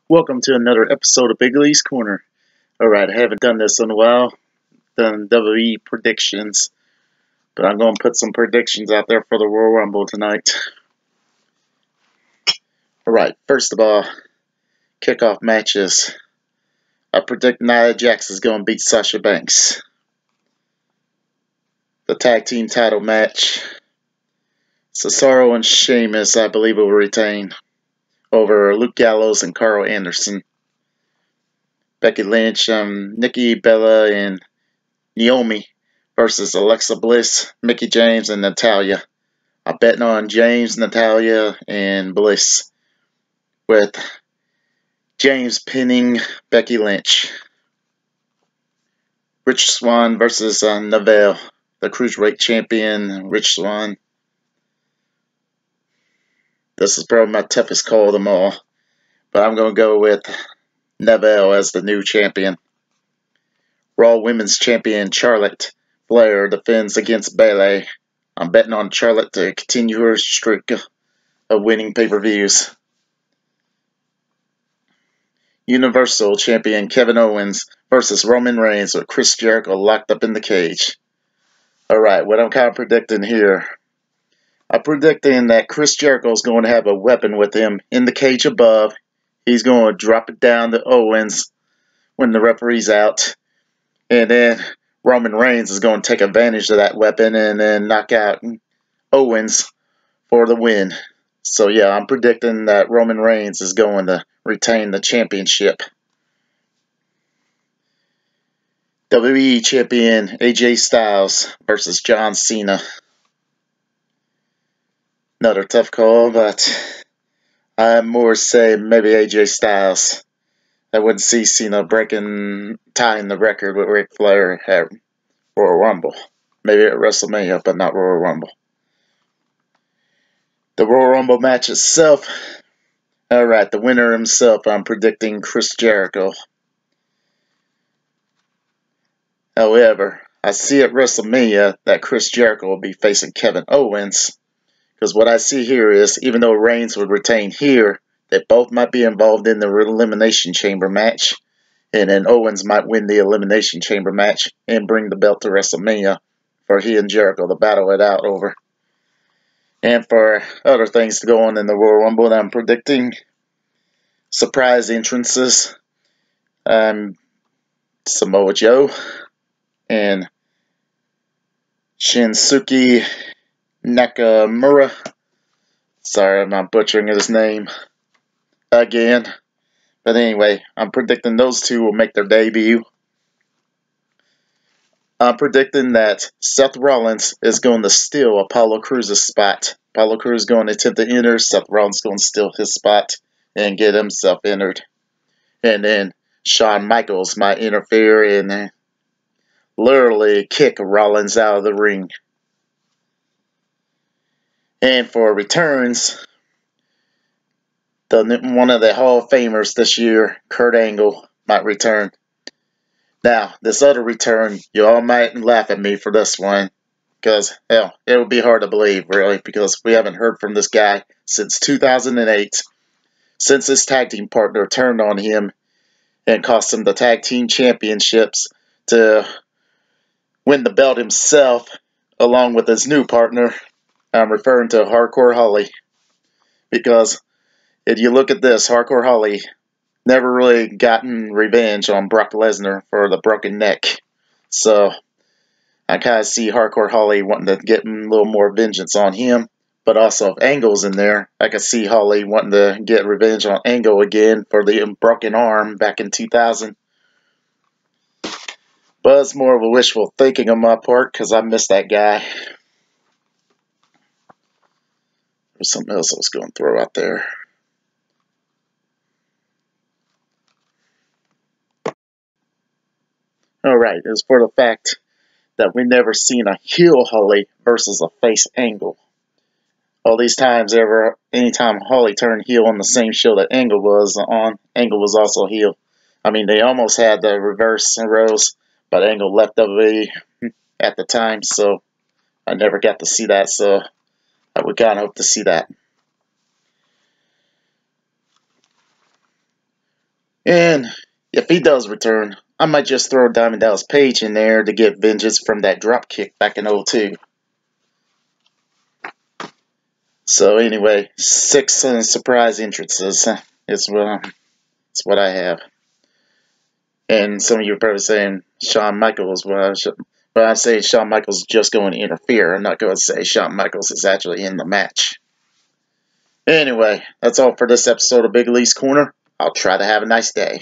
Welcome to another episode of Big Lee's Corner. Alright, I haven't done this in a while, done WWE predictions, but I'm going to put some predictions out there for the Royal Rumble tonight. Alright, first of all, kickoff matches. I predict Nia Jax is going to beat Sasha Banks. The tag team title match, Cesaro and Sheamus, I believe, will retain over Luke Gallows and Carl Anderson. Becky Lynch, Nikki Bella, and Naomi versus Alexa Bliss, Mickie James, and Natalya. I'm betting on James, Natalya, and Bliss, with James pinning Becky Lynch. Rich Swann versus Neville, the Cruiserweight champion, Rich Swann. This is probably my toughest call of them all, but I'm going to go with Neville as the new champion. Raw Women's Champion Charlotte Flair defends against Bayley. I'm betting on Charlotte to continue her streak of winning pay-per-views. Universal Champion Kevin Owens versus Roman Reigns with Chris Jericho locked up in the cage. Alright, what I'm kind of predicting here. I'm predicting that Chris Jericho is going to have a weapon with him in the cage above. He's going to drop it down to Owens when the referee's out. And then Roman Reigns is going to take advantage of that weapon and then knock out Owens for the win. So yeah, I'm predicting that Roman Reigns is going to retain the championship. WWE Champion AJ Styles versus John Cena. Another tough call, but I more say maybe AJ Styles. I wouldn't see Cena tying the record with Ric Flair at Royal Rumble. Maybe at WrestleMania, but not Royal Rumble. The Royal Rumble match itself. Alright, the winner himself, I'm predicting Chris Jericho. However, I see at WrestleMania that Chris Jericho will be facing Kevin Owens. Because what I see here is, even though Reigns would retain here, they both might be involved in the Elimination Chamber match. And then Owens might win the Elimination Chamber match and bring the belt to WrestleMania for he and Jericho to battle it out over. And for other things to go on in the Royal Rumble that I'm predicting, surprise entrances, Samoa Joe and Shinsuke Nakamura. Sorry, I'm not butchering his name again. But anyway, I'm predicting those two will make their debut. I'm predicting that Seth Rollins is going to steal Apollo Crews' spot. Apollo Crews is going to attempt to enter. Seth Rollins is going to steal his spot and get himself entered. And then Shawn Michaels might interfere and literally kick Rollins out of the ring. And for returns, one of the Hall of Famers this year, Kurt Angle, might return. Now, this other return, you all might laugh at me for this one, because, hell, it would be hard to believe, really, because we haven't heard from this guy since 2008, since his tag team partner turned on him and cost him the tag team championships to win the belt himself, along with his new partner. I'm referring to Hardcore Holly, because if you look at this, Hardcore Holly never really gotten revenge on Brock Lesnar for the broken neck. So I kind of see Hardcore Holly wanting to get a little more vengeance on him. But also, if Angle's in there, I can see Holly wanting to get revenge on Angle again for the broken arm back in 2000. But it's more of a wishful thinking on my part, because I miss that guy. There's something else I was going to throw out there. Alright, as for the fact that we never seen a heel Holly versus a face Angle. All these times, anytime Holly turned heel on the same show that Angle was on, Angle was also heel. I mean, they almost had the reverse roles, but Angle left WWE at the time, so I never got to see that, so I would kind of hope to see that. And if he does return, I might just throw Diamond Dallas Page in there to get vengeance from that drop kick back in '02. So anyway, 6 surprise entrances is what I have. And some of you are probably saying Shawn Michaels. Well, I'm saying Shawn Michaels is just going to interfere. I'm not going to say Shawn Michaels is actually in the match. Anyway, that's all for this episode of Big Lee's Corner. I'll try to have a nice day.